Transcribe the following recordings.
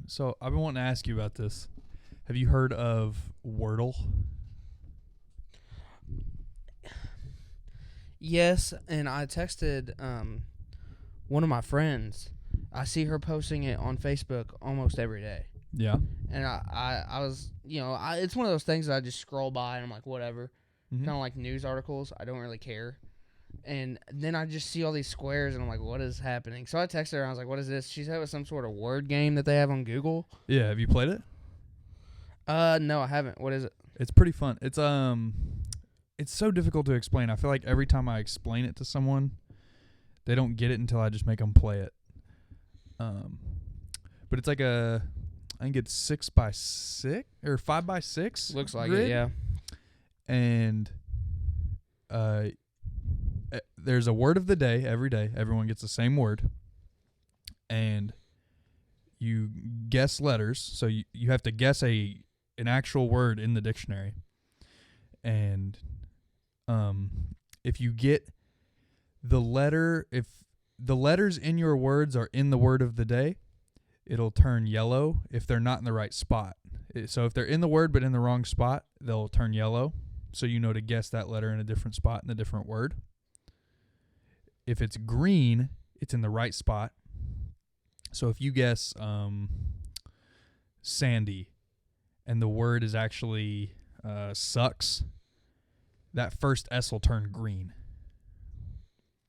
So I've been wanting to ask you about this. Have you heard of Wordle? Yes, and I texted one of my friends. I see her posting it on Facebook almost every day. Yeah. And I was, it's one of those things that I just scroll by and I'm like, whatever. Mm-hmm. Kind of like news articles. I don't really care. And then I just see all these squares and I'm like, what is happening? So I texted her and I was like, what is this? She said it was some sort of word game that they have on Google. Yeah. Have you played it? No, I haven't. What is it? It's pretty fun. It's so difficult to explain. I feel like every time I explain it to someone, they don't get it until I just make them play it. But it's like I think it's 6x6 or 5x6. Looks like grid. it, yeah. And there's a word of the day every day. Everyone gets the same word. And you guess letters. So you have to guess an actual word in the dictionary. And if you get the letter, if the letters in your words are in the word of the day, it'll turn yellow if they're not in the right spot. So if they're in the word but in the wrong spot, they'll turn yellow. So you know to guess that letter in a different spot in a different word. If it's green, it's in the right spot. So if you guess Sandy and the word is actually sucks, that first S will turn green.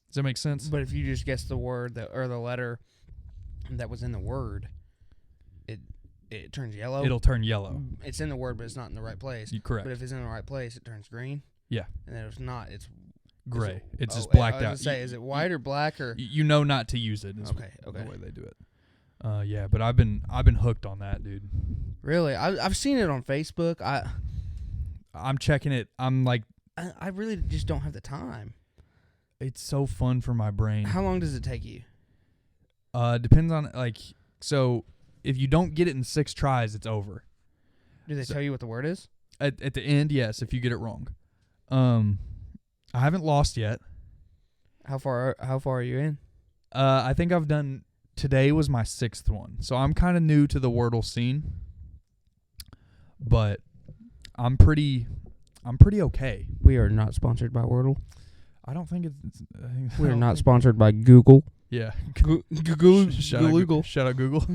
Does that make sense? But if you just guess the word or the letter that was in the word, it turns yellow. It'll turn yellow. It's in the word, but it's not in the right place. Correct. But if it's in the right place, it turns green. Yeah. And if it's not, it's gray. It's just blacked out. I was gonna say, is it white or black or? You know not to use it. Okay. The way they do it. Yeah, but I've been hooked on that, dude. Really, I've seen it on Facebook. I'm checking it. I'm like, I really just don't have the time. It's so fun for my brain. How long does it take you? Depends on so if you don't get it in 6 tries, it's over. Do they tell you what the word is? At the end, yes, if you get it wrong. I haven't lost yet. How far are you in? I think I've done, today was my 6th one. So I'm kind of new to the Wordle scene. But I'm pretty okay. We are not sponsored by Wordle. I don't think it's We are not sponsored by Google. Yeah. Google. Shout out Google. Shout out Google.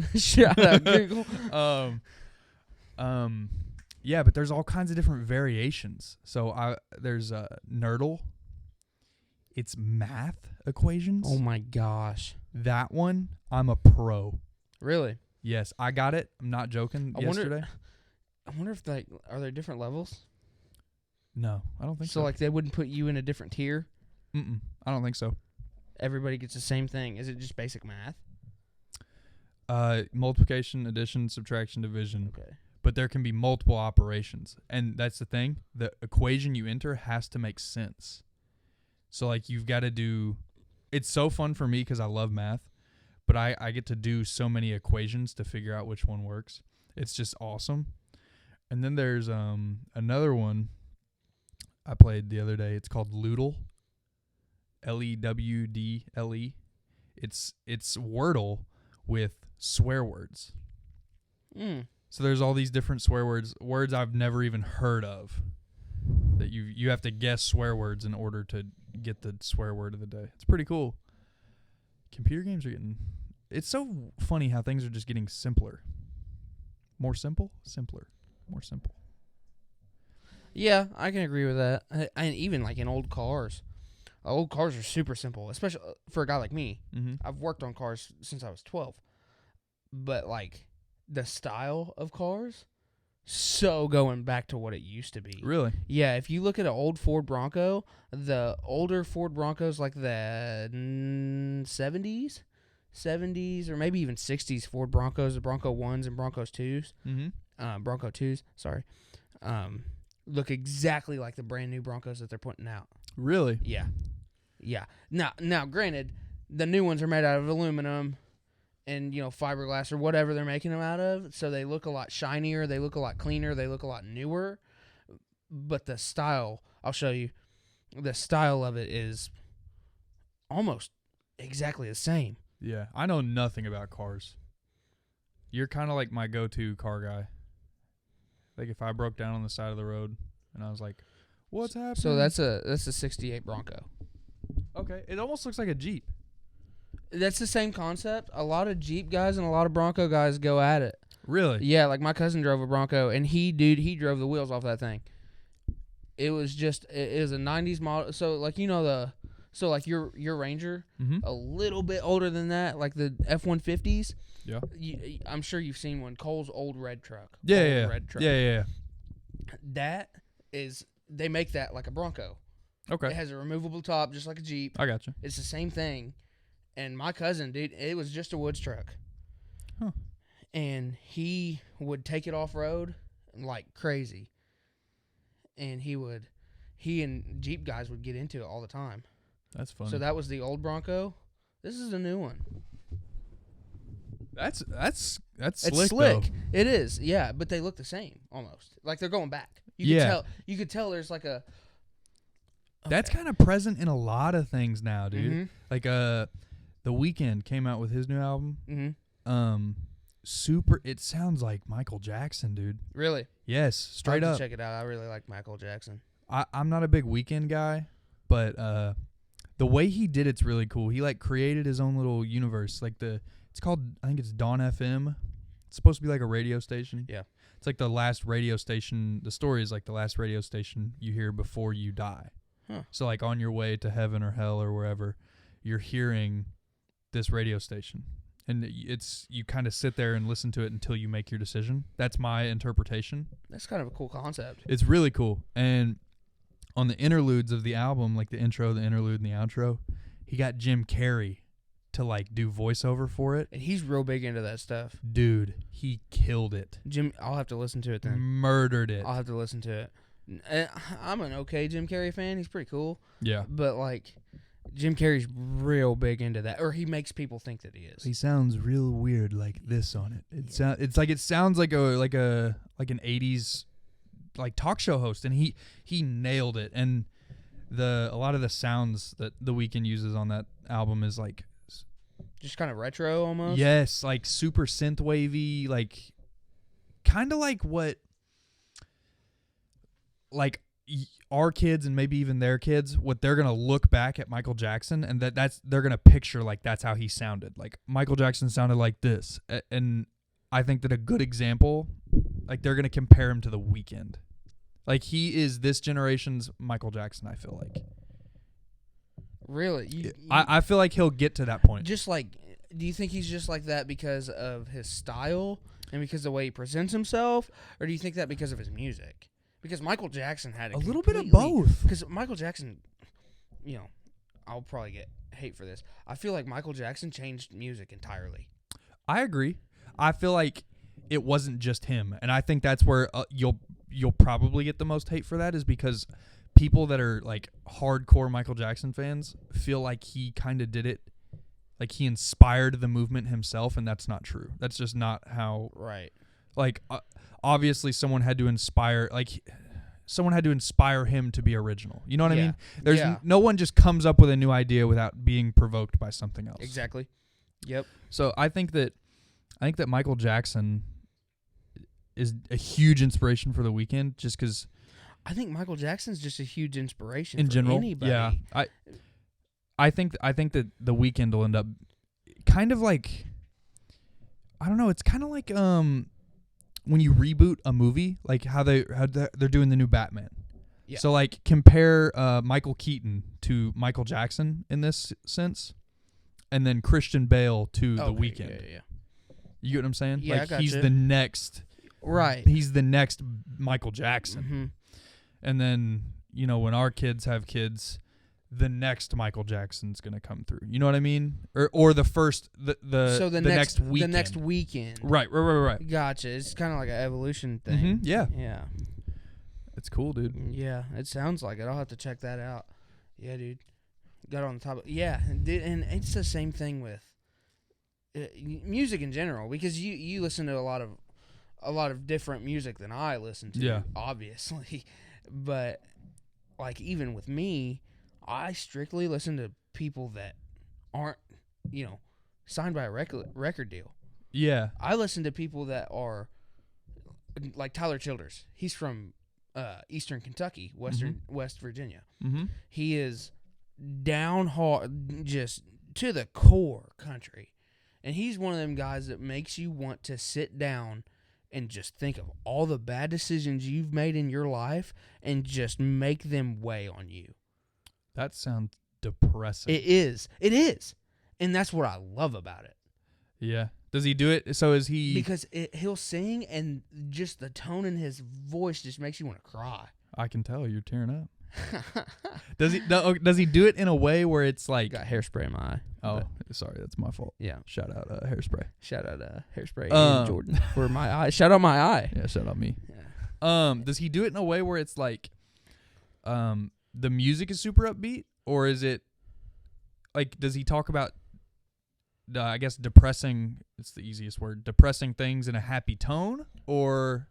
Yeah, but there's all kinds of different variations. So there's Nerdle. It's math equations. Oh my gosh. That one, I'm a pro. Really? Yes, I got it. I'm not joking. Yesterday. I wonder if are there different levels? No, I don't think so. So like they wouldn't put you in a different tier? I don't think so. Everybody gets the same thing. Is it just basic math? Multiplication, addition, subtraction, division. Okay. But there can be multiple operations. And that's the thing. The equation you enter has to make sense. So, like, you've got to do... It's so fun for me because I love math. But I get to do so many equations to figure out which one works. It's just awesome. And then there's another one I played the other day. It's called Loodle. Lewdle. It's Wordle with swear words. So there's all these different swear words I've never even heard of. That you have to guess swear words in order to get the swear word of the day. It's pretty cool. Computer games are getting... It's so funny how things are just getting simpler. More simple? Simpler. More simple. Yeah, I can agree with that. And even like in old cars. Old cars are super simple, especially for a guy like me. Mm-hmm. I've worked on cars since I was 12. But like the style of cars, so going back to what it used to be. Really? Yeah, if you look at an old Ford Bronco, the older Ford Broncos like the 70s or maybe even 60s Ford Broncos, the Bronco 1s and Broncos 2s. Mm-hmm. Bronco 2s, sorry. Look exactly like the brand new Broncos that they're putting out. Really? Yeah. Yeah. Now, granted, the new ones are made out of aluminum and, fiberglass or whatever they're making them out of, so they look a lot shinier, they look a lot cleaner, they look a lot newer. But the style, I'll show you, the style of it is almost exactly the same. Yeah. I know nothing about cars. You're kind of like my go-to car guy. Like if I broke down on the side of the road and I was like, "What's happening?" So that's a '68 Bronco. Okay. It almost looks like a Jeep. That's the same concept. A lot of Jeep guys and a lot of Bronco guys go at it. Really? Yeah, like my cousin drove a Bronco, and he drove the wheels off that thing. It was a '90s model. So like like your Ranger, a little bit older than that, like the F-150s. Yeah. I'm sure you've seen one. Cole's old red truck. Yeah. Red truck. Yeah. They make that like a Bronco. Okay. It has a removable top, just like a Jeep. I got you. It's the same thing. And my cousin, dude, it was just a woods truck. Huh. And he would take it off road like crazy. And he and Jeep guys would get into it all the time. That's funny. So that was the old Bronco. This is a new one. That's It's slick. slick. Though. It is, yeah, but they look the same almost. Like they're going back. You could tell there's like a. Okay. That's kind of present in a lot of things now, dude. Mm-hmm. Like The Weeknd came out with his new album. Mm-hmm. Super. It sounds like Michael Jackson, dude. Really? Yes, straight I'll up. have to check it out. I really like Michael Jackson. I'm not a big Weeknd guy, but the way he did it's really cool. He like created his own little universe. Like it's called, I think it's Dawn FM. It's supposed to be like a radio station. Yeah. It's like the last radio station. The story is like the last radio station you hear before you die. Huh. So like on your way to heaven or hell or wherever, you're hearing this radio station. And you kind of sit there and listen to it until you make your decision. That's my interpretation. That's kind of a cool concept. It's really cool. And on the interludes of the album, like the intro, the interlude, and the outro, he got Jim Carrey to like do voiceover for it. And he's real big into that stuff. Dude, he killed it. I'll have to listen to it then. Murdered it. I'll have to listen to it. I'm an okay Jim Carrey fan. He's pretty cool. Yeah. But like Jim Carrey's real big into that, or he makes people think that he is. He sounds real weird like this on it. It sounds like an 80s like talk show host, and he nailed it. And a lot of the sounds that The Weeknd uses on that album is like just kind of retro almost. Yes, like super synth wavy, like kind of like what like our kids and maybe even their kids, what they're gonna look back at Michael Jackson and they're gonna picture like that's how he sounded. Like Michael Jackson sounded like this, and I think that a good example, like they're gonna compare him to The Weeknd. Like he is this generation's Michael Jackson. I feel like. Really, I feel like he'll get to that point. Just like, do you think he's just like that because of his style and because of the way he presents himself, or do you think that because of his music? Because Michael Jackson had a little bit of both. Because Michael Jackson, I'll probably get hate for this. I feel like Michael Jackson changed music entirely. I agree. I feel like it wasn't just him, and I think that's where you'll probably get the most hate for that, is because people that are like hardcore Michael Jackson fans feel like he kind of did it, like he inspired the movement himself, and that's not true. That's just not how. Right. Like obviously someone had to inspire him to be original. You know what I mean? There's no one just comes up with a new idea without being provoked by something else. Exactly. Yep. So I think that Michael Jackson is a huge inspiration for The Weeknd, just because I think Michael Jackson's just a huge inspiration in for general. anybody. Yeah. I think that The Weeknd will end up kind of like, I don't know, it's kind of like when you reboot a movie, like how they're doing the new Batman. Yeah. So like compare Michael Keaton to Michael Jackson in this sense, and then Christian Bale to The Weeknd. Yeah. You get what I'm saying? Yeah, like I got he's you. the next. Right. He's the next Michael Jackson. Mm-hmm. And then, when our kids have kids, the next Michael Jackson's going to come through. You know what I mean? Or the first the next Weeknd. The next Weeknd. Right. Gotcha. It's kind of like an evolution thing. Mm-hmm. Yeah. Yeah. It's cool, dude. Yeah, it sounds like it. I'll have to check that out. Yeah, dude. Got on the top. Yeah, dude, and it's the same thing with music in general, because you listen to a lot of different music than I listen to. Yeah. Obviously, but like even with me, I strictly listen to people that aren't signed by a record deal. Yeah. I listen to people that are like Tyler Childers. He's from Eastern Kentucky, West Virginia. Mm-hmm. He is down hard, just to the core country. And he's one of them guys that makes you want to sit down and just think of all the bad decisions you've made in your life and just make them weigh on you. That sounds depressing. It is. It is. And that's what I love about it. Yeah. Does he do it? So is he... Because he'll sing and just the tone in his voice just makes you want to cry. I can tell you're tearing up. Does he do it in a way where it's like... Got hairspray in my eye. Oh, sorry. That's my fault. Yeah. Shout out Hairspray. Shout out Hairspray and Jordan for my eye. Shout out my eye. Yeah, shout out me. Yeah. Does he do it in a way where it's like the music is super upbeat? Or is it like, does he talk about I guess depressing, it's the easiest word, depressing things in a happy tone, or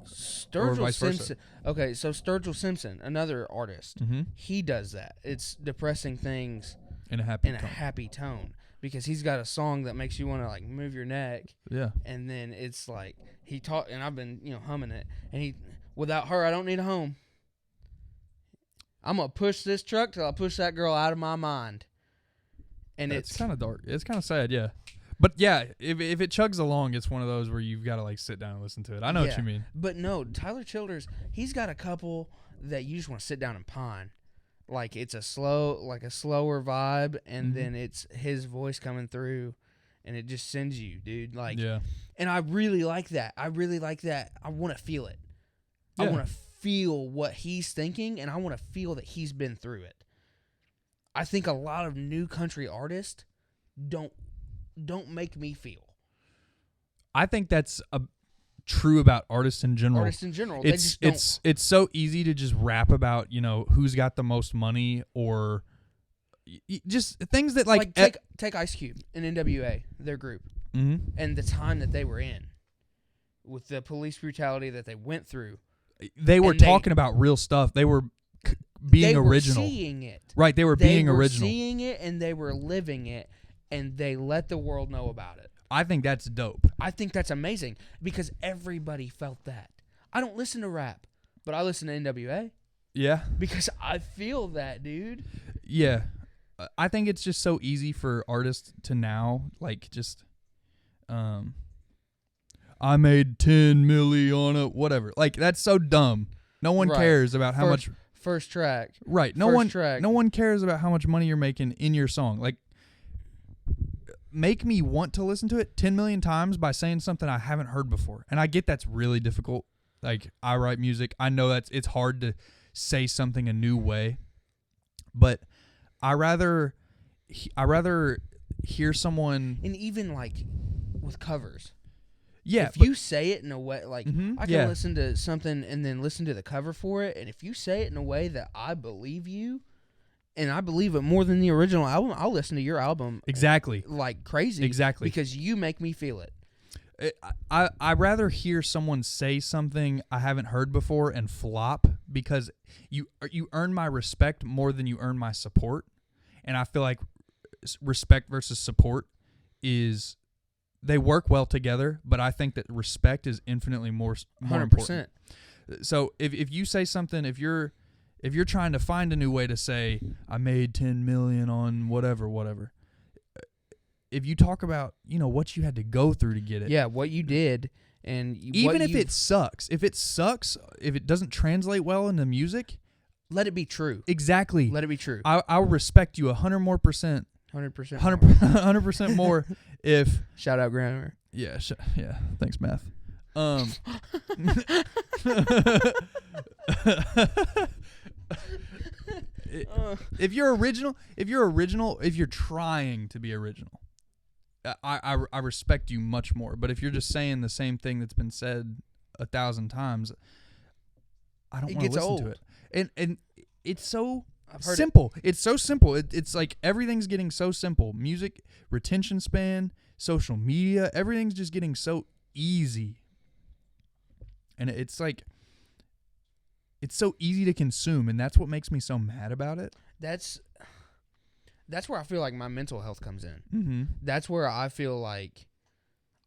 Sturgill vice versa? Simpson. Okay, so Sturgill Simpson, another artist, he does that. It's depressing things in a happy in a happy tone because he's got a song that makes you want to like move your neck. Yeah. And then it's like and I've been humming it, and without her I don't need a home. I'm gonna push this truck till I push that girl out of my mind. And it's kind of dark. It's kind of sad, yeah. But yeah, if it chugs along, it's one of those where you've got to like sit down and listen to it. I know what you mean. But no, Tyler Childers, he's got a couple that you just want to sit down and pine. Like it's a slower vibe, and then it's his voice coming through, and it just sends you, dude. Like, yeah. And I really like that. I want to feel it. Yeah. I want to feel what he's thinking, and I want to feel that he's been through it. I think a lot of new country artists don't make me feel. I think that's true about artists in general. It's so easy to just rap about, who's got the most money, or just things that like take Ice Cube and NWA, their group, and the time that they were in with the police brutality that they went through. They were talking about real stuff. They were being original. They were seeing it. Right, they were being original. Seeing it, and they were living it, and they let the world know about it. I think that's dope. I think that's amazing because everybody felt that. I don't listen to rap, but I listen to NWA. Yeah. Because I feel that, dude. Yeah. I think it's just so easy for artists to now, like, just, I made 10 milli on it, whatever. Like, that's so dumb. No one cares about how much... First track. Right. No one cares about how much money you're making in your song. Like, make me want to listen to it 10 million times by saying something I haven't heard before. And I get that's really difficult. Like, I write music. I know it's hard to say something a new way. But I rather hear someone... And even, like, with covers. Yeah. If you say it in a way, like, I can listen to something and then listen to the cover for it, and if you say it in a way that I believe you, and I believe it more than the original album, I'll listen to your album exactly like crazy. Exactly. Because you make me feel it. I'd rather hear someone say something I haven't heard before and flop, because you earn my respect more than you earn my support. And I feel like respect versus support they work well together, but I think that respect is infinitely more 100%. Important. So if you say something, if you're trying to find a new way to say I made 10 million on whatever, if you talk about what you had to go through to get it, what you did, and even if it sucks, if it doesn't translate well into music, let it be true. Exactly, let it be true. I'll respect you 100% more. 100% more if shout out grammar. Yeah, yeah. Thanks, math. If you're trying to be original, I respect you much more. But if you're just saying the same thing that's been said 1,000 times, I don't want to listen to it. And it's so simple. It's so simple. It's like everything's getting so simple. Music, retention span, social media, everything's just getting so easy. And it's like, it's so easy to consume, and that's what makes me so mad about it. that's where I feel like my mental health comes in. Mm-hmm. That's where I feel like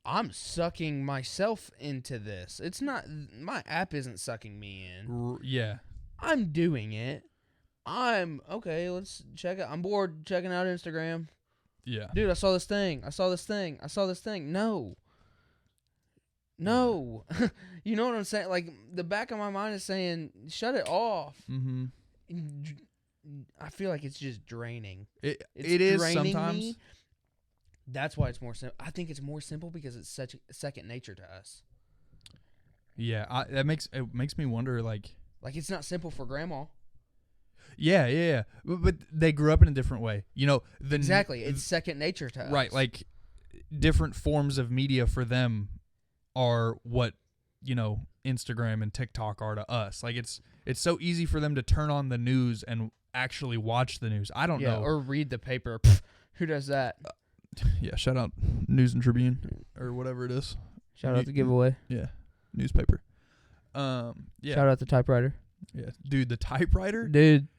I'm sucking myself into this. It's not, my app isn't sucking me in. Yeah. I'm doing it. Okay, let's check it. I'm bored checking out Instagram. Yeah. Dude, I saw this thing. No. You know what I'm saying? Like, the back of my mind is saying, shut it off. Mm-hmm. I feel like it's just draining. It is draining sometimes. me. That's why it's more simple. I think it's more simple because it's such a second nature to us. Yeah, it makes me wonder, like it's not simple for grandma. Yeah. But they grew up in a different way. You know, Exactly. It's second nature to us. Right, like different forms of media for them are what, you know, Instagram and TikTok are to us. Like it's so easy for them to turn on the news and actually watch the news. I don't know. Or read the paper. Pfft, who does that? Yeah, shout out News and Tribune or whatever it is. Shout out the giveaway. Yeah, newspaper. Yeah. Shout out the typewriter. Yeah, dude, the typewriter. Dude.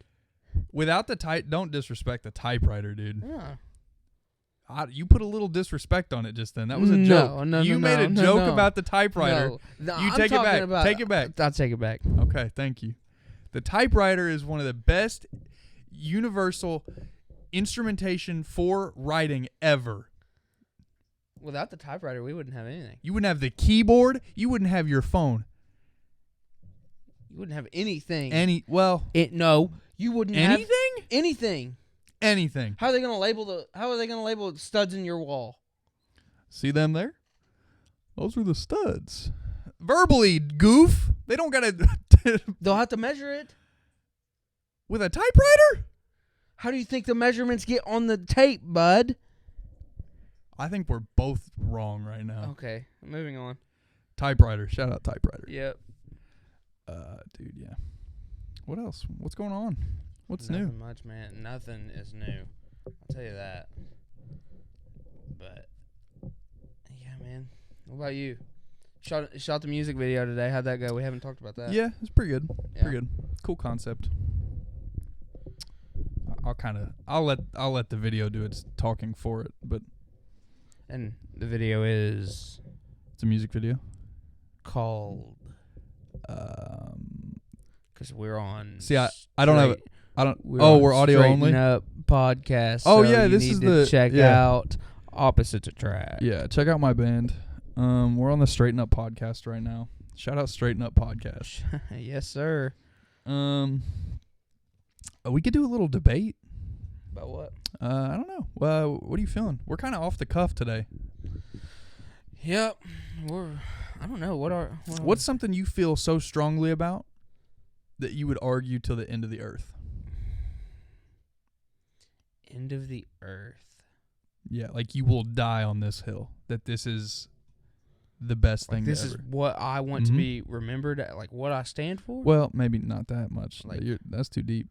Without the don't disrespect the typewriter, dude. Yeah. You put a little disrespect on it just then. That was a joke. You made a joke about the typewriter. No, you take it back. Take it back. I'll take it back. Okay, thank you. The typewriter is one of the best universal instrumentation for writing ever. Without the typewriter, we wouldn't have anything. You wouldn't have the keyboard. You wouldn't have your phone. You wouldn't have anything. You wouldn't have anything. Anything. How are they going to label studs in your wall? See them there? Those are the studs. Verbally, goof. They don't got to. They'll have to measure it. With a typewriter? How do you think the measurements get on the tape, bud? I think we're both wrong right now. Okay, moving on. Typewriter. Shout out typewriter. Yep. Dude, yeah. What else? What's going on? What's Nothing new? much, man. Nothing is new. I'll tell you that. But yeah, man. What about you? Shot the music video today. How'd that go? We haven't talked about that. Yeah, it's pretty good. Yeah. Pretty good. Cool concept. I'll let the video do its talking for it, but And the video is it's a music video called because we're on. See, I don't have it. We're audio Straighten only. Up podcast. Oh so yeah, you this need is to the check out Opposites Attract. Yeah, check out my band. We're on the Straighten Up podcast right now. Shout out Straighten Up podcast. Yes, sir. We could do a little debate. About what? I don't know. What are you feeling? We're kind of off the cuff today. Yep. I don't know. What's something you feel so strongly about that you would argue till the end of the earth? End of the earth. Yeah, like you will die on this hill. That this is the best thing This ever. is what I want to be remembered at, like what I stand for? Well, maybe not that much. Like, that's too deep.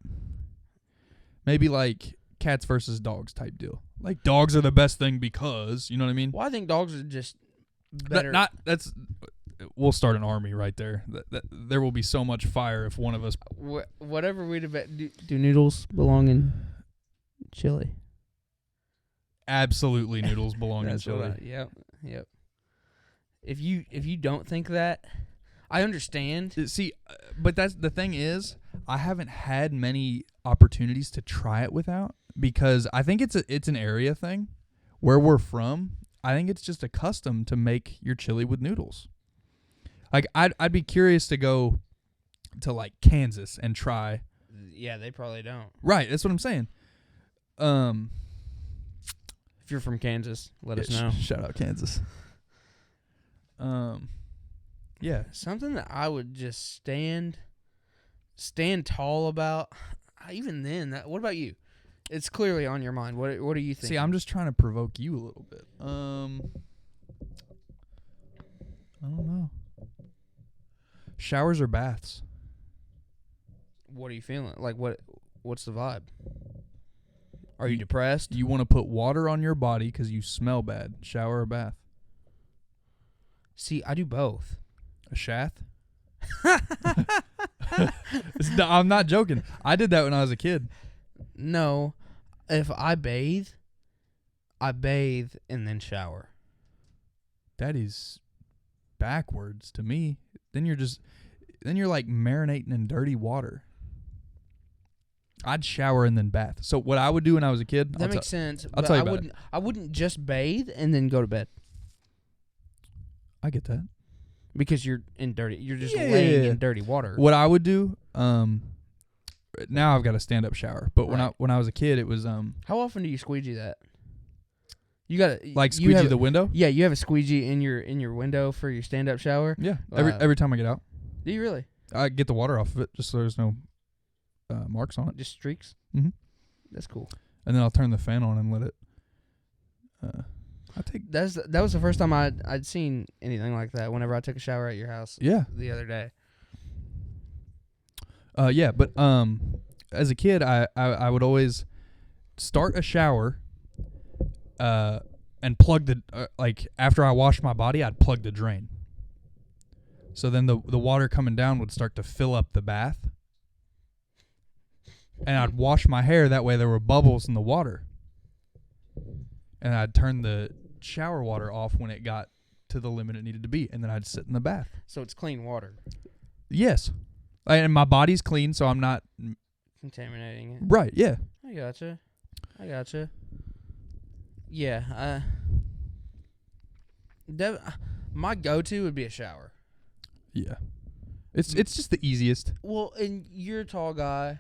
Maybe like cats versus dogs type deal. Like dogs are the best thing because, you know what I mean? Well, I think dogs are just better. We'll start an army right there. There will be so much fire if one of us. Whatever we debate. Do noodles belong in chili? Absolutely, noodles belong in chili. Yep. If you don't think that, I understand. See, but that's the thing is, I haven't had many opportunities to try it without, because I think it's an area thing. Where we're from, I think it's just a custom to make your chili with noodles. Like I'd be curious to go to like Kansas and try. Yeah, they probably don't. Right, that's what I'm saying. If you're from Kansas, let us know. Shout out Kansas. Yeah, something that I would just stand tall about. Even then, what about you? It's clearly on your mind. What are you thinking? See, I'm just trying to provoke you a little bit. I don't know. Showers or baths? What are you feeling? Like what's the vibe? Are you depressed? You want to put water on your body because you smell bad. Shower or bath? See, I do both. A shath? I'm not joking. I did that when I was a kid. No. if I bathe and then shower. That is backwards to me. Then you're like marinating in dirty water. I'd shower and then bath. So what I would do when I was a kid, That makes sense. I'll but tell you about it. I wouldn't just bathe and then go to bed I get that. because you're just laying in dirty water. What I would do, now I've got a stand-up shower, but when I was a kid, it was How often do you squeegee that? You got to like squeegee the window. Yeah, you have a squeegee in your window for your stand-up shower. Yeah, every time I get out, Do you really? I get the water off of it just so there's no marks on it. Just streaks. Mm-hmm. That's cool. And then I'll turn the fan on and let it. That was the first time I'd seen anything like that. Whenever I took a shower at your house. Yeah. The other day. Yeah, but as a kid, I would always start a shower, and plug the like after I washed my body, I'd plug the drain. So then the water coming down would start to fill up the bath, and I'd wash my hair. That way, there were bubbles in the water, and I'd turn the shower water off when it got to the limit it needed to be, and then I'd sit in the bath. So it's clean water. Yes, and my body's clean, so I'm not Contaminating it. right. Yeah. I gotcha. Yeah. My go-to would be a shower. Yeah. It's just the easiest. Well, and you're a tall guy.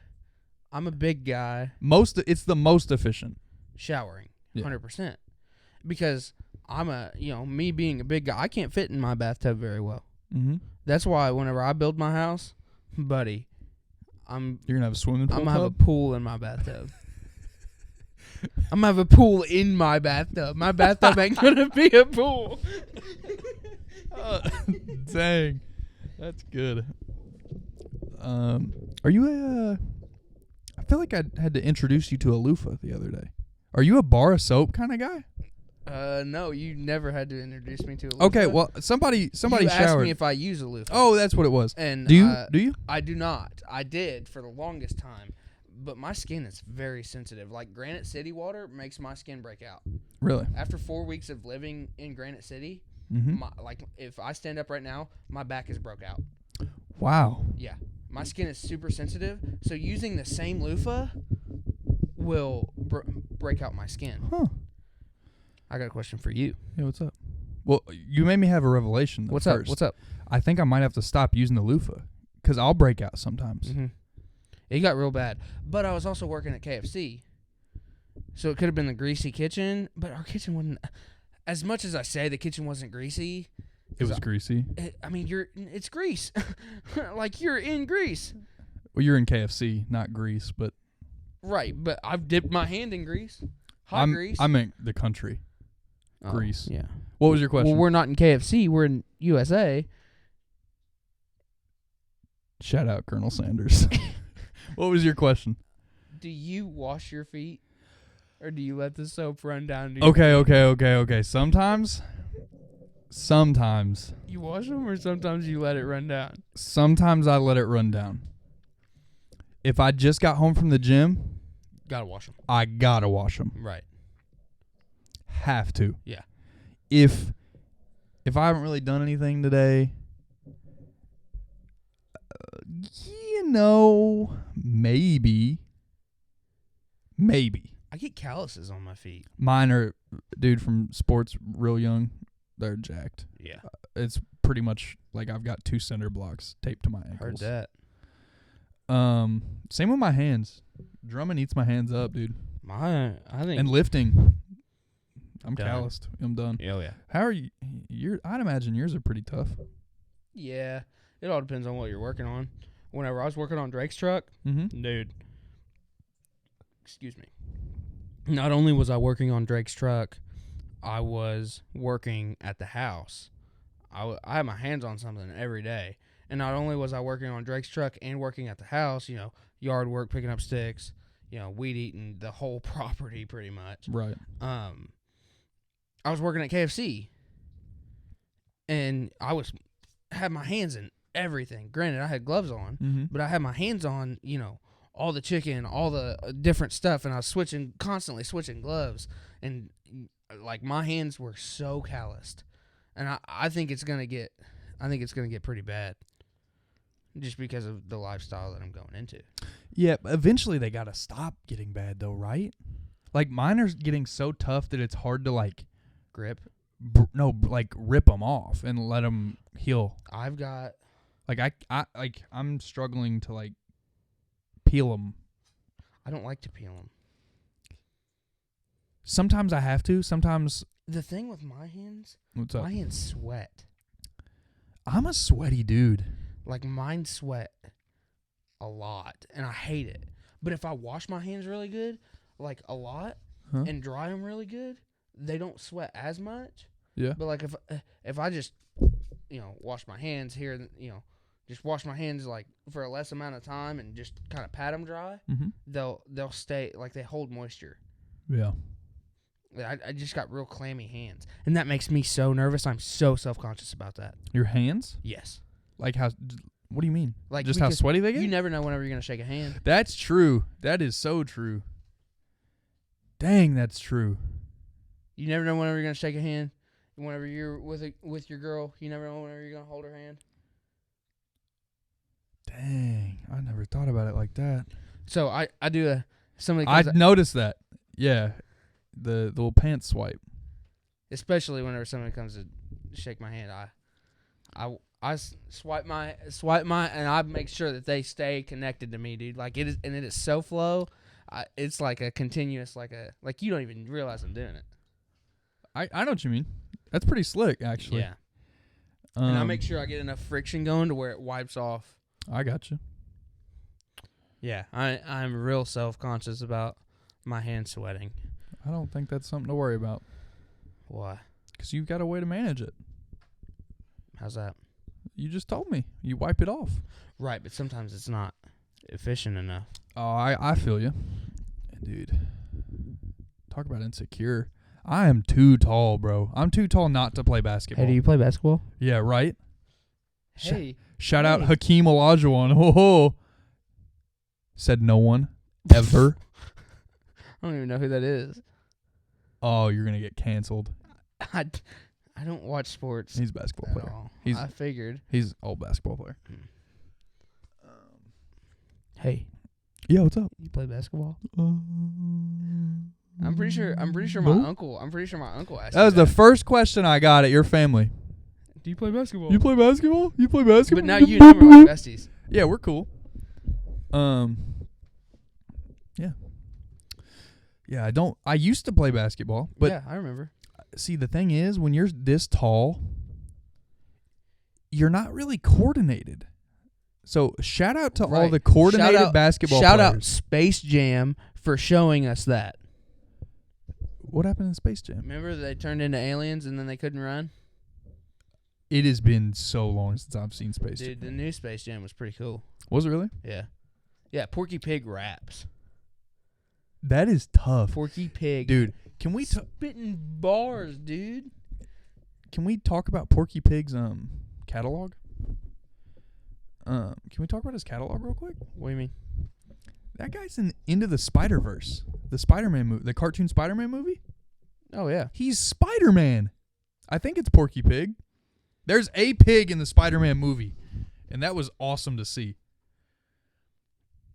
I'm a big guy. It's the most efficient. Showering, Yeah. 100%. Because me being a big guy, I can't fit in my bathtub very well. Mm-hmm. That's why whenever I build my house, buddy, You're gonna have a swimming pool. I'm gonna have a pool in my bathtub. I'm gonna have a pool in my bathtub. My bathtub ain't gonna be a pool. Dang, that's good. Are you a? I feel like I had to introduce you to a loofah the other day. Are you a bar of soap kind of guy? No, you never had to introduce me to a loofah. Okay, well, somebody you asked showered. me if I use a loofah. Oh, that's what it was. And do you? I do not. I did for the longest time, but my skin is very sensitive. Like Granite City water makes my skin break out. Really? After 4 weeks of living in Granite City, Mm-hmm. if I stand up right now, my back is broke out. Wow. Yeah, my skin is super sensitive. So using the same loofah will break out my skin. Huh. I got a question for you. Yeah, what's up? Well, you made me have a revelation. What's first. up? What's up? I think I might have to stop using the loofah because I'll break out sometimes. Mm-hmm. It got real bad. But I was also working at KFC. So it could have been the greasy kitchen, but our kitchen wasn't. As much as I say the kitchen wasn't greasy, It was greasy. It's grease. Like you're in grease. Well, you're in KFC, not Greece, but Right, but I've dipped my hand in grease. Hot grease. I meant the country. Oh, Greece. Yeah. What was your question? Well, we're not in KFC. We're in USA. Shout out Colonel Sanders. What was your question? Do you wash your feet? Or do you let the soap run down to Okay. Sometimes you wash them, or sometimes you let it run down? Sometimes I let it run down. If I just got home from the gym, Gotta wash them. I gotta wash them. Right. Have to. Yeah. If I haven't really done anything today, maybe. I get calluses on my feet. Mine are, dude, from sports real young. They're jacked. Yeah. It's pretty much like I've got 2 cinder blocks taped to my ankles. Heard that. Same with my hands. Drumming eats my hands up, dude. I think. And lifting. I'm Done. calloused. I'm done. Oh, yeah. How are you? I'd imagine yours are pretty tough. Yeah. It all depends on what you're working on. Whenever I was working on Drake's truck, Mm-hmm. dude. Excuse me. Not only was I working on Drake's truck, I was working at the house. I had my hands on something every day. And not only was I working on Drake's truck and working at the house, yard work, picking up sticks, weed eating the whole property pretty much. Right. I was working at KFC. And I had my hands in everything. Granted, I had gloves on, Mm-hmm. but I had my hands on, all the chicken, all the different stuff, and I was constantly switching gloves, and like my hands were so calloused, and I think it's gonna get pretty bad, just because of the lifestyle that I'm going into. Yeah, eventually they gotta stop getting bad though, right? Like mine are getting so tough that it's hard to like Grip. Rip them off and let them heal. I've got I'm struggling to like peel them. I don't like to peel them. Sometimes I have to. Sometimes the thing with my hands, what's up? my hands sweat. I'm a sweaty dude. Like mine sweat a lot, and I hate it. But if I wash my hands really good, like a lot, and dry them really good, they don't sweat as much. Yeah. But like if I just wash my hands here, just wash my hands like for a less amount of time and just kind of pat them dry, they'll stay like they hold moisture. Yeah. I just got real clammy hands, and that makes me so nervous. I'm so self-conscious about that. Your hands? Yes. Like how? What do you mean? Like just how sweaty they get? You never know whenever you're gonna shake a hand. That's true. That is so true. Dang, that's true. You never know whenever you're gonna shake a hand. Whenever you're with your girl, you never know whenever you're gonna hold her hand. Dang, I never thought about it like that. So I do I noticed that. Yeah, the little pants swipe. Especially whenever somebody comes to shake my hand, I swipe my and I make sure that they stay connected to me, dude. Like it is so flow. It's like a continuous, like you don't even realize I'm doing it. I know what you mean. That's pretty slick, actually. Yeah. And I make sure I get enough friction going to where it wipes off. I got you. Yeah, I'm real self-conscious about my hands sweating. I don't think that's something to worry about. Why? Because you've got a way to manage it. How's that? You just told me. You wipe it off. Right, but sometimes it's not efficient enough. Oh, I feel you. Dude, talk about insecure. I am too tall, bro. I'm too tall not to play basketball. Hey, do you play basketball? Yeah, right? Hey. Shout out Hakeem Olajuwon. Ho. Said no one. Ever. I don't even know who that is. Oh, you're going to get canceled. I don't watch sports. He's a basketball player. All. I figured. He's an old basketball player. Hey. Yeah, what's up? You play basketball? I'm pretty sure my uncle asked That was the first question I got at your family. Do you play basketball? You play basketball? You play basketball? But now you and him are like besties. Yeah, we're cool. Yeah. Yeah, I used to play basketball, but yeah, I remember. See, the thing is, when you're this tall, you're not really coordinated. So shout out to all the coordinated basketball players. Shout out Space Jam for showing us that. What happened in Space Jam? Remember they turned into aliens and then they couldn't run? It has been so long since I've seen Space Jam. Dude, the new Space Jam was pretty cool. Was it really? Yeah. Yeah, Porky Pig raps. That is tough. Porky Pig. Dude, can we spitting bars, dude. Can we talk about Porky Pig's catalog? Can we talk about his catalog real quick? What do you mean? That guy's into the Spider-Verse. The Spider-Man movie, the cartoon Spider-Man movie? Oh, yeah. He's Spider-Man. I think it's Porky Pig. There's a pig in the Spider-Man movie, and that was awesome to see.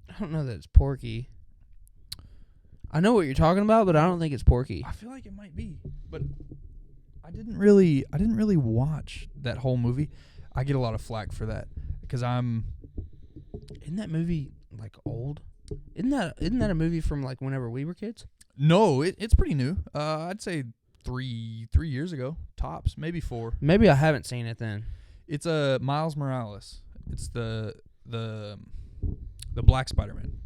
I don't know that it's Porky. I know what you're talking about, but I don't think it's Porky. I feel like it might be, but I didn't really watch that whole movie. I get a lot of flack for that because Isn't that movie like old? Isn't that a movie from like whenever we were kids? No, it's pretty new. I'd say 3 years ago, tops, maybe 4. Maybe I haven't seen it then. It's Miles Morales. It's the Black Spider-Man.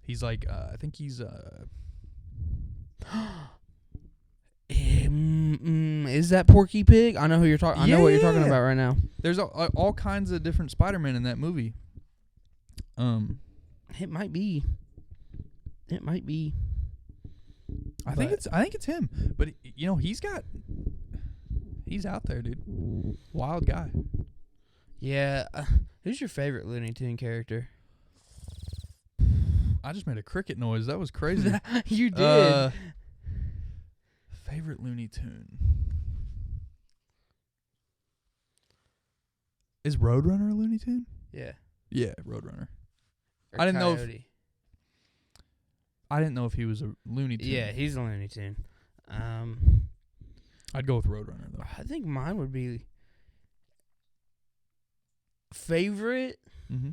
He's like I think he's Is that Porky Pig? I know who you're talking. I know what you're talking about right now. There's all kinds of different Spider-Man in that movie. It might be. I think it's him. But he's out there, dude. Wild guy. Yeah, Who's your favorite Looney Tune character? I just made a cricket noise. That was crazy. You did. Favorite Looney Tune. Is Roadrunner a Looney Tune? Yeah. Yeah, Roadrunner. Or I didn't know Coyote. I didn't know if he was a Looney Tune. Yeah, he's a Looney Tune. I'd go with Roadrunner though. I think mine would be favorite. Mm-hmm.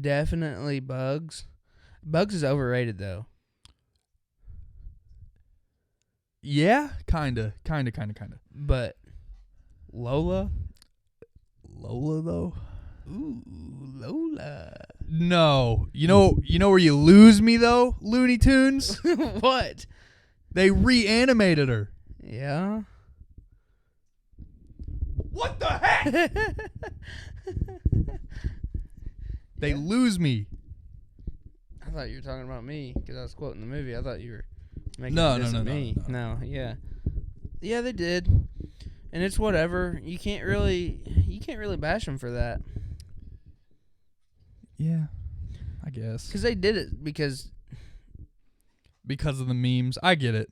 Definitely Bugs. Bugs is overrated though. Yeah, kinda. But Lola. Lola though. Ooh, Lola. No, you know where you lose me though. Looney Tunes. What? They reanimated her. Yeah. What the heck? They lose me. I thought you were talking about me because I was quoting the movie. I thought you were making No, this no, of no, me. no. Yeah. Yeah, they did. And it's whatever. You can't really bash them for that. Yeah, I guess. Because they did it because Because of the memes. I get it.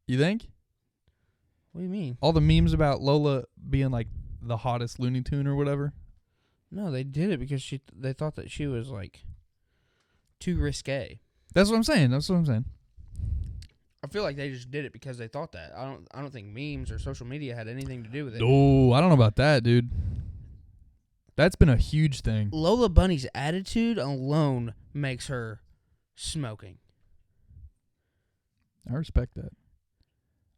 You think? What do you mean? All the memes about Lola being like the hottest Looney Tune or whatever. No, they did it because they thought that she was like too risque. That's what I'm saying. I feel like they just did it because they thought that. I don't think memes or social media had anything to do with it. Oh, I don't know about that, dude. That's been a huge thing. Lola Bunny's attitude alone makes her smoking. I respect that.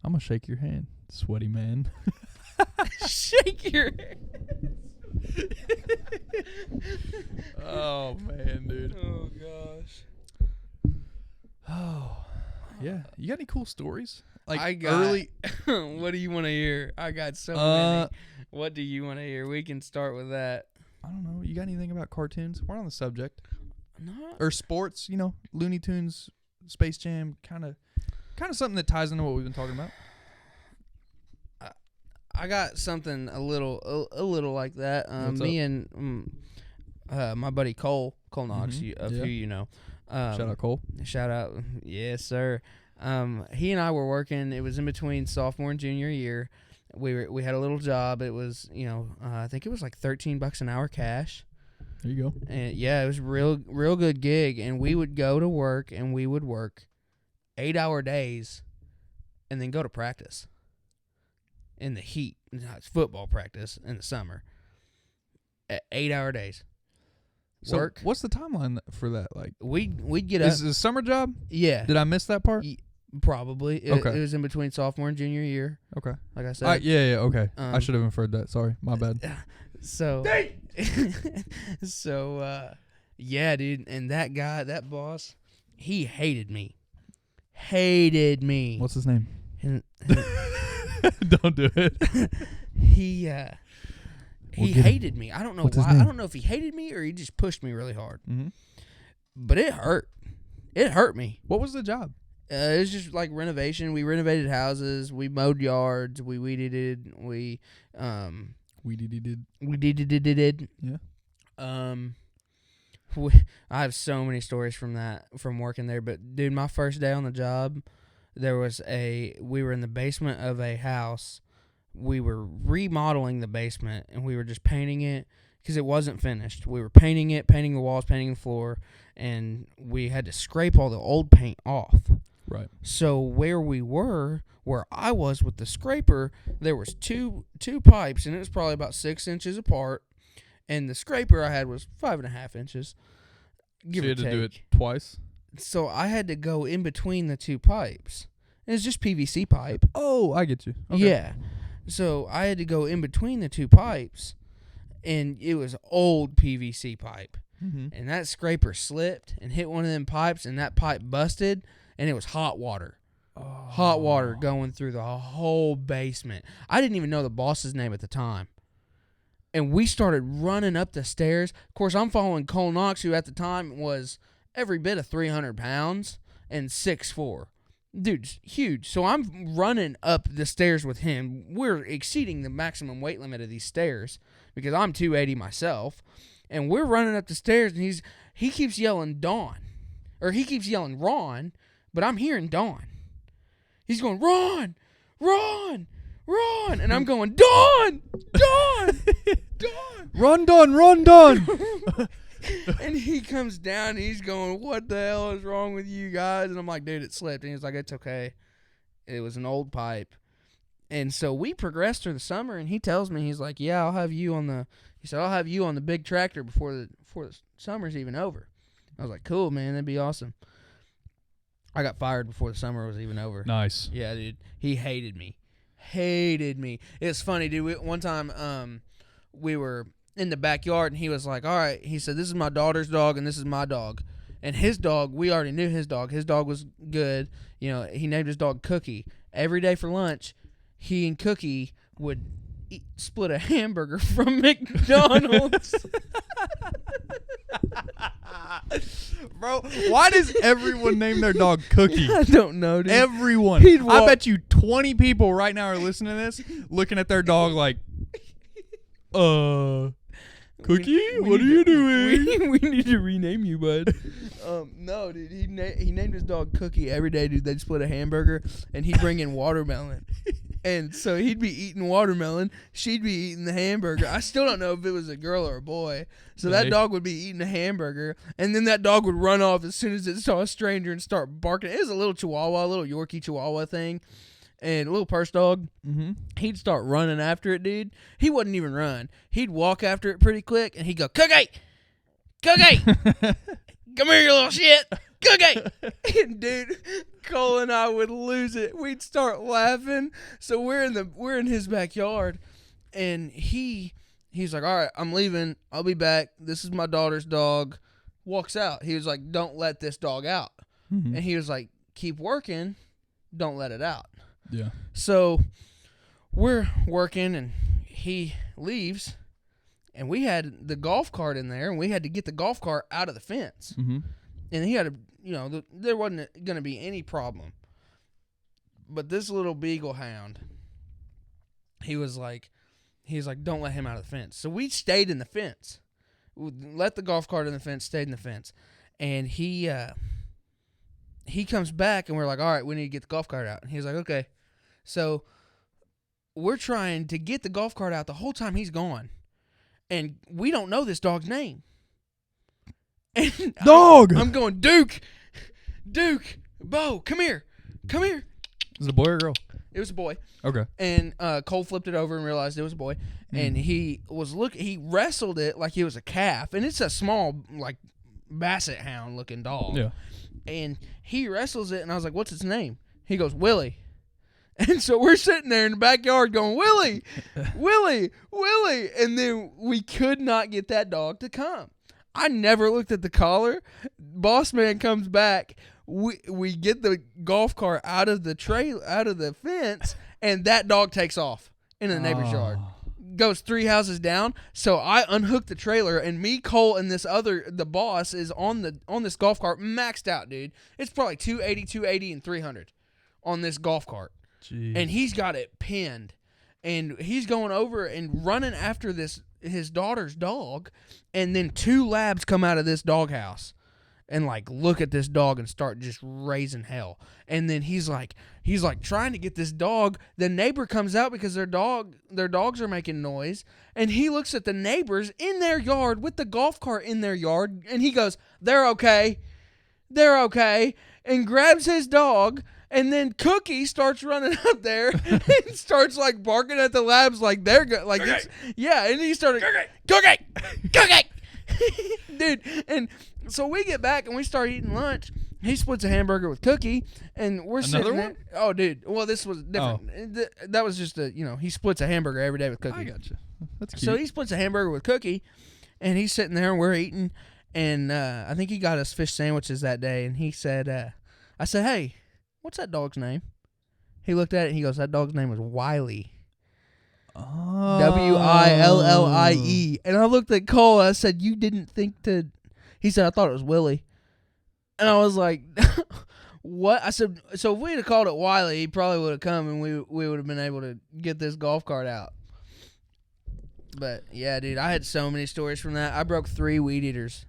I'm gonna shake your hand, sweaty man. Shake your hand. Oh man, dude. Oh gosh. Oh, yeah. You got any cool stories? Like I got early. What do you want to hear? I got so many. What do you want to hear? We can start with that. I don't know. You got anything about cartoons? We're on the subject. No. Or sports, Looney Tunes, Space Jam, kind of something that ties into what we've been talking about. I got something a little like that. Me and my buddy Cole Knox, who you know. Shout out Cole. Shout out, yes sir. He and I were working. It was in between sophomore and junior year. We had a little job. It was I think it was like $13 an hour cash. There you go. And yeah, it was real good gig. And we would go to work and we would work 8-hour days, and then go to practice. In the heat, it's football practice in the summer. 8-hour days. So Work. what's the timeline for that? Like We'd get up. Is it a summer job? Yeah. Did I miss that part? Probably. Okay. It was in between sophomore and junior year. Okay. Like I said. Yeah. Okay. I should have inferred that. Sorry, my bad. So. Yeah, dude, and that guy, that boss, he hated me. What's his name? Don't do it. He hated me. I don't know What's his why. name? I don't know if he hated me or he just pushed me really hard. Mm-hmm. But it hurt. It hurt me. What was the job? It was just like renovation. We renovated houses. We mowed yards. We weeded it. We did. Yeah. I have so many stories from working there. But dude, my first day on the job, we were in the basement of a house. We were remodeling the basement, and we were just painting it because it wasn't finished. We were painting it, painting the walls, painting the floor, and we had to scrape all the old paint off. Right. So where I was with the scraper, there was two pipes, and it was probably about 6 inches apart. And the scraper I had was 5.5 inches. So you had to do it twice? So I had to go in between the two pipes. And it's just PVC pipe. Oh, I get you. Okay. Yeah. So I had to go in between the two pipes, and it was old PVC pipe. Mm-hmm. And that scraper slipped and hit one of them pipes, and that pipe busted, and it was hot water. Oh. Hot water going through the whole basement. I didn't even know the boss's name at the time. And we started running up the stairs. Of course, I'm following Cole Knox, who at the time was every bit of 300 pounds and 6'4". Dude's huge. So I'm running up the stairs with him. We're exceeding the maximum weight limit of these stairs because I'm 280 myself. And we're running up the stairs, and he keeps yelling Dawn. Or he keeps yelling Ron, but I'm hearing Dawn. He's going, Ron! Ron! Ron! And I'm going, Dawn! Dawn! Dawn! Run, Dawn! Run, Dawn! And he comes down, and he's going, what the hell is wrong with you guys? And I'm like, dude, it slipped. And he's like, it's okay. It was an old pipe. And so we progressed through the summer, and he tells me, he's like, yeah, I'll have you on the big tractor before the summer's even over. I was like, cool, man, that'd be awesome. I got fired before the summer was even over. Nice. Yeah, dude. He hated me. It's funny, dude. One time we were in the backyard, and he was like, all right, he said, this is my daughter's dog, and this is my dog. And his dog, we already knew his dog. His dog was good. You know, he named his dog Cookie. Every day for lunch, he and Cookie would split a hamburger from McDonald's. Bro, why does everyone name their dog Cookie? I don't know, dude. Everyone. I bet you 20 people right now are listening to this, looking at their dog like, Cookie, what are you doing? We need to rename you, bud. No, dude. He named his dog Cookie. Every day, dude, they'd split a hamburger, and he'd bring in watermelon. And so he'd be eating watermelon. She'd be eating the hamburger. I still don't know if it was a girl or a boy. So that dog would be eating a hamburger, and then that dog would run off as soon as it saw a stranger and start barking. It was a little Chihuahua, a little Yorkie Chihuahua thing, and a little purse dog. Mm-hmm. He'd start running after it, dude. He wouldn't even run. He'd walk after it pretty quick, and he'd go, Cookie! Cookie! Come here, you little shit! Cookie! And dude, Cole and I would lose it. We'd start laughing. So we're in his backyard, and he's like, all right, I'm leaving. I'll be back. This is my daughter's dog. Walks out. He was like, don't let this dog out. Mm-hmm. And he was like, keep working. Don't let it out. Yeah. So we're working, and he leaves, and we had the golf cart in there, and we had to get the golf cart out of the fence. Mm-hmm. And he had to, there wasn't going to be any problem. But this little beagle hound, he's like, don't let him out of the fence. So we stayed in the fence. We let the golf cart in the fence, stayed in the fence. And he comes back, and we're like, all right, we need to get the golf cart out. And he's like, okay. So we're trying to get the golf cart out the whole time he's gone. And we don't know this dog's name. And Dog! I'm going, Duke, Bo, come here. Is it a boy or a girl? It was a boy. Okay. And Cole flipped it over and realized it was a boy. And he wrestled it like it was a calf. And it's a small, like, basset hound looking dog. Yeah. And he wrestles it, and I was like, what's its name? He goes, Willie. And so we're sitting there in the backyard going, Willie, Willie, Willie. And then we could not get that dog to come. I never looked at the collar. Boss man comes back. We get the golf cart out of the fence, and that dog takes off in the neighbor's yard. Goes 3 houses down. So I unhook the trailer, and me, Cole, and the boss is on this golf cart, maxed out, dude. It's probably 280, and 300 on this golf cart. Jeez. And he's got it pinned, and he's going over and running after his daughter's dog, and then 2 labs come out of this doghouse and like look at this dog and start just raising hell. And then he's like trying to get this dog. The neighbor comes out because their dogs are making noise, and he looks at the neighbors in their yard with the golf cart in their yard, and he goes, they're okay, and grabs his dog. And then Cookie starts running up there and starts like barking at the labs like they're good. Like, yeah. And he started, Cookie, dude. And so we get back and we start eating lunch. He splits a hamburger with Cookie, and we're sitting there. Oh, dude. Well, this was different. Oh. That was just he splits a hamburger every day with Cookie. I gotcha. That's cute. So he splits a hamburger with Cookie, and he's sitting there and we're eating. And I think he got us fish sandwiches that day. And he said, I said, hey, what's that dog's name? He looked at it and he goes, that dog's name was Wiley. Oh. Willie. And I looked at Cole and I said, you didn't think to... He said, I thought it was Willie. And I was like, What? I said, so if we had called it Wiley, he probably would have come and we would have been able to get this golf cart out. But, yeah, dude, I had so many stories from that. I broke 3 weed eaters.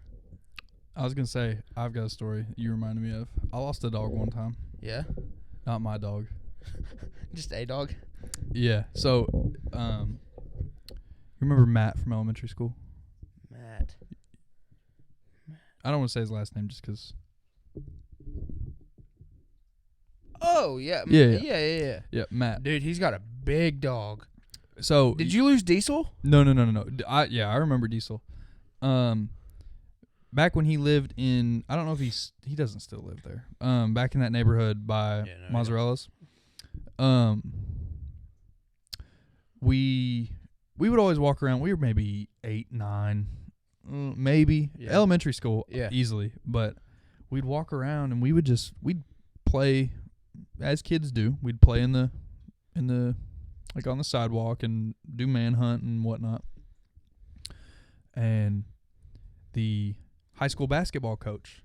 I was going to say, I've got a story you reminded me of. I lost a dog one time. Yeah? Not my dog. Just a dog? Yeah. So, you remember Matt from elementary school? Matt. I don't want to say his last name just because. Oh, yeah. Yeah, Matt. Dude, he's got a big dog. So did you lose Diesel? No. I remember Diesel. Back when he lived in, I don't know if he doesn't still live there. Back in that neighborhood by Mozzarella's. We would always walk around. We were maybe 8, 9, maybe elementary school, easily. But we'd walk around and we'd play as kids do. We'd play in the like on the sidewalk and do manhunt and whatnot. And the high school basketball coach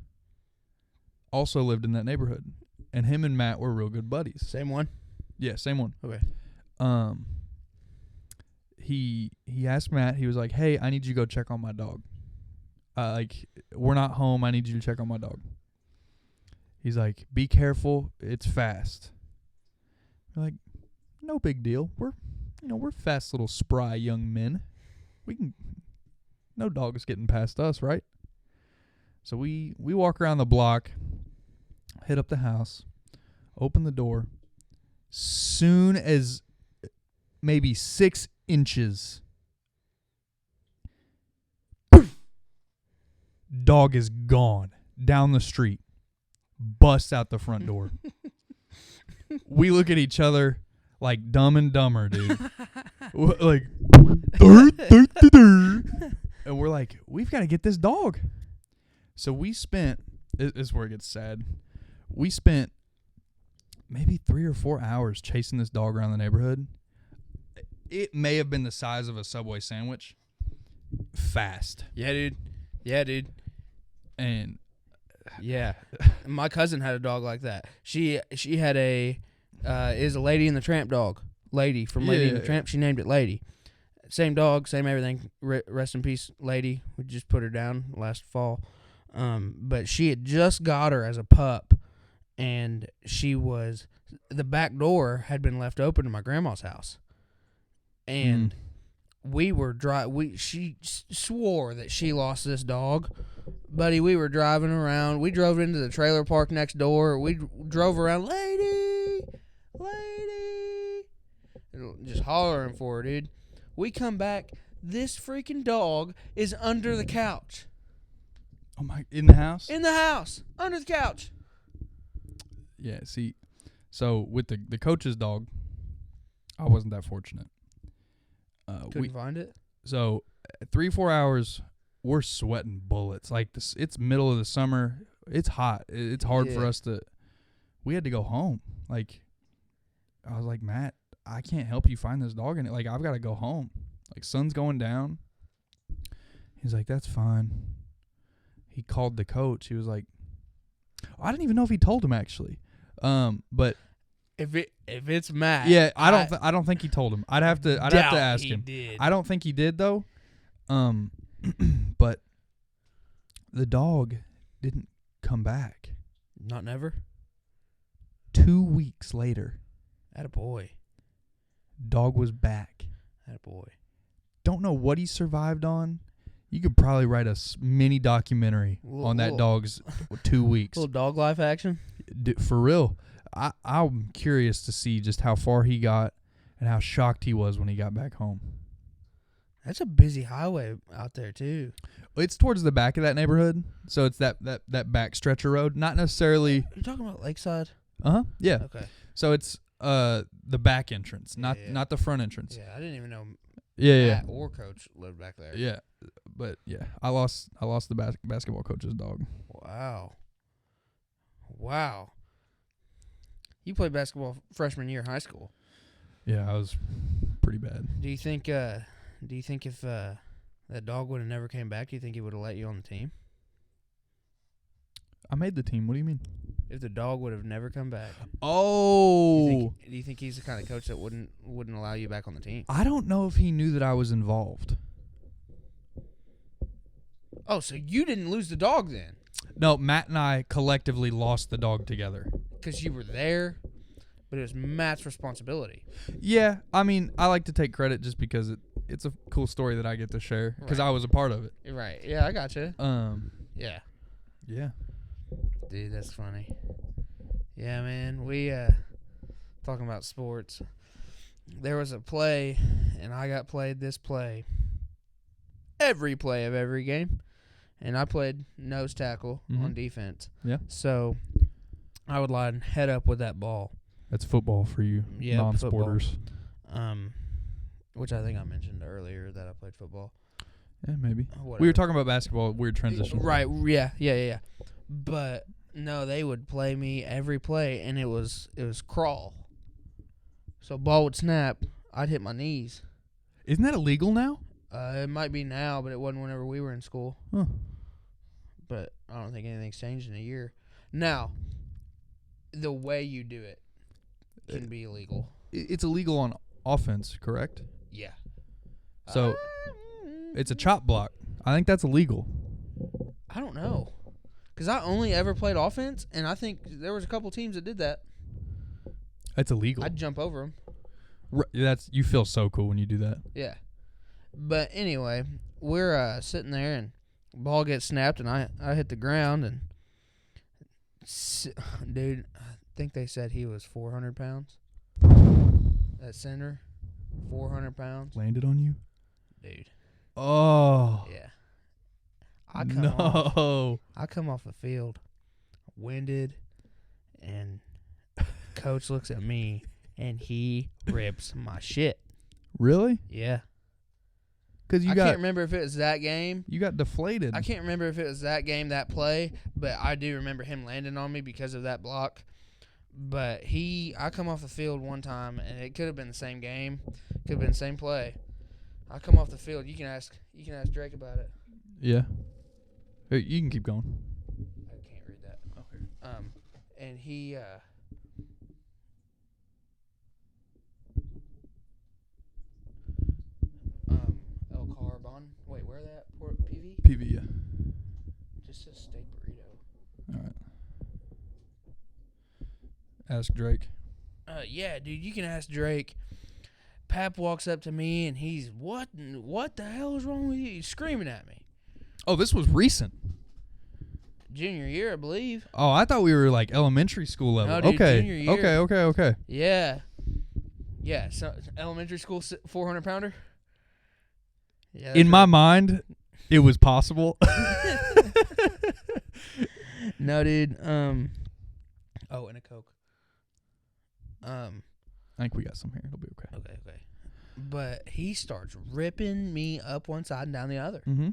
also lived in that neighborhood, and him and Matt were real good buddies. Same one? Yeah, same one. Okay. He asked Matt, he was like, "Hey, I need you to go check on my dog. We're not home. I need you to check on my dog." He's like, "Be careful. It's fast." We're like, "No big deal. We're fast little spry young men. No dog is getting past us, right?" So we walk around the block, hit up the house, open the door. Soon as maybe 6 inches, poof, dog is gone down the street, busts out the front door. We look at each other like Dumb and Dumber, dude. Like, and we're like, we've got to get this dog. So we spent, this is where it gets sad. We spent maybe 3 or 4 hours chasing this dog around the neighborhood. It may have been the size of a Subway sandwich. Fast. Yeah, dude. And yeah, my cousin had a dog like that. She had is a Lady and the Tramp dog. Lady from Lady and the Tramp. She named it Lady. Same dog, same everything. Rest in peace, Lady. We just put her down last fall. But she had just got her as a pup, and the back door had been left open in my grandma's house, and she swore that she lost this dog. Buddy, we were driving around. We drove into the trailer park next door. We drove around, Lady, just hollering for her, dude. We come back. This freaking dog is under the couch. Oh my! In the house? In the house, under the couch. Yeah. See, so with the coach's dog, I wasn't that fortunate. Couldn't find it. So 3-4 hours, we're sweating bullets. Like this, it's middle of the summer. It's hot. It's hard for us to. We had to go home. Like, I was like, Matt, I can't help you find this dog, and I've got to go home. Like, sun's going down. He's like, that's fine. He called the coach. He was like, I didn't even know if he told him actually. But if it's Matt, yeah, I don't think he told him. I'd have to ask him. Did. I don't think he did though. But the dog didn't come back. Not never. 2 weeks later, attaboy. Dog was back. Attaboy. Don't know what he survived on. You could probably write a mini documentary on that dog's 2 weeks. Little dog life action. For real. I'm curious to see just how far he got and how shocked he was when he got back home. That's a busy highway out there too. It's towards the back of that neighborhood, so it's that back stretch of road. Not necessarily. You're talking about Lakeside? Yeah. Okay. So it's the back entrance, not the front entrance. Yeah, I didn't even know. Yeah. Matt or Coach lived back there. Yeah, but yeah, I lost the basketball coach's dog. Wow. You played basketball freshman year of high school. Yeah, I was pretty bad. Do you think if that dog would have never came back, do you think he would have let you on the team? I made the team. What do you mean? If the dog would have never come back. Oh. Do you think he's the kind of coach that wouldn't allow you back on the team? I don't know if he knew that I was involved. Oh, so you didn't lose the dog then? No, Matt and I collectively lost the dog together. Because you were there, but it was Matt's responsibility. Yeah, I mean, I like to take credit just because it's a cool story that I get to share because I was a part of it. Right. Yeah, I gotcha. Yeah. Yeah. Dude, that's funny. Yeah, man. We talking about sports. There was a play, and I got played this play. Every play of every game. And I played nose tackle on defense. Yeah. So I would line head up with that ball. That's football for you non-sporters. Which I think I mentioned earlier that I played football. Yeah, maybe. Whatever. We were talking about basketball, weird transition. Right, yeah. But no, they would play me every play, and it was crawl. So ball would snap, I'd hit my knees. Isn't that illegal now? It might be now, but it wasn't whenever we were in school. Huh. But I don't think anything's changed in a year. Now, the way you do it can be illegal. It's illegal on offense, correct? Yeah. So it's a chop block. I think that's illegal. I don't know. Because I only ever played offense, and I think there was a couple teams that did that. That's illegal. I'd jump over them. You feel so cool when you do that. Yeah. But anyway, we're sitting there, and the ball gets snapped, and I hit the ground, and dude, I think they said he was 400 pounds. That center, 400 pounds. Landed on you? Dude. Oh. Yeah. I come off the field, winded, and coach looks at me, and he rips my shit. Really? Yeah. Because I can't remember if it was that game. You got deflated. I can't remember if it was that game, that play, but I do remember him landing on me because of that block. But I come off the field one time, and it could have been the same game, could have been the same play. I come off the field. You can ask Drake about it. Yeah. Hey, you can keep going. I can't read that. Okay. And he. El Carbon. Wait, where that? PV? PV, yeah. Just says steak burrito. All right. Ask Drake. Yeah, dude, you can ask Drake. Pap walks up to me and he's, what the hell is wrong with you? He's screaming at me. Oh, this was recent. Junior year, I believe. Oh, I thought we were like elementary school level. No, dude, okay. junior year. Okay. Yeah. Yeah, so elementary school 400-pounder. Yeah. In my mind, it was possible. No, dude. Oh, and a Coke. I think we got some here. It'll be okay. Okay. But he starts ripping me up one side and down the other. Mm-hmm.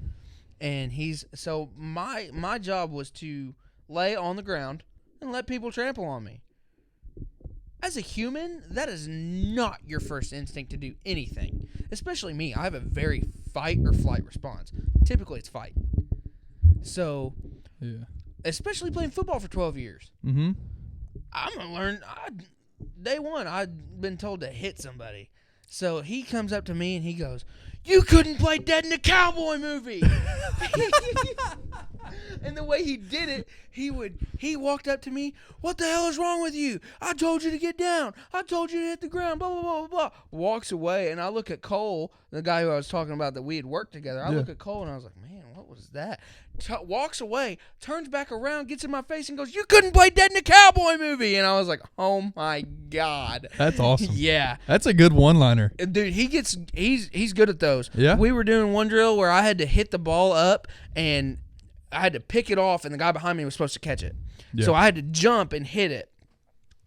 And so my job was to lay on the ground and let people trample on me. As a human, that is not your first instinct to do anything. Especially me. I have a very fight or flight response. Typically, it's fight. So, yeah. Especially playing football for 12 years. Mm-hmm. I'm going to learn. Day one, I'd been told to hit somebody. So he comes up to me and he goes, "You couldn't play dead in a cowboy movie." And the way he did it, he walked up to me, "What the hell is wrong with you? I told you to get down. I told you to hit the ground, blah, blah, blah, blah, blah." Walks away, and I look at Cole, the guy who I was talking about that we had worked together. I look at Cole, and I was like, man, what was that? Walks away, turns back around, gets in my face, and goes, "You couldn't play dead in a cowboy movie." And I was like, oh, my God. That's awesome. Yeah. That's a good one-liner. Dude, he's good at those. Yeah. We were doing one drill where I had to hit the ball up, and I had to pick it off, and the guy behind me was supposed to catch it. Yeah. So I had to jump and hit it.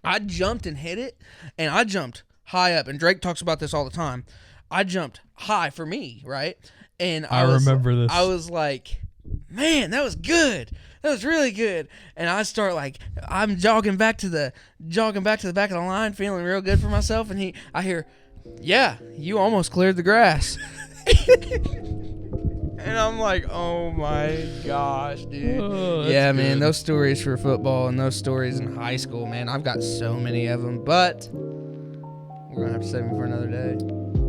I jumped and hit it, and I jumped high up. And Drake talks about this all the time. I jumped high for me, right? And I remember this. I was like, man, that was good. That was really good. And I start I'm jogging back to the back of the line, feeling real good for myself. And I hear, "Yeah, you almost cleared the grass." And I'm like, oh my gosh, dude. Oh, that's yeah, man, good. those stories for football and those stories in high school, man, I've got so many of them. But we're going to have to save them for another day.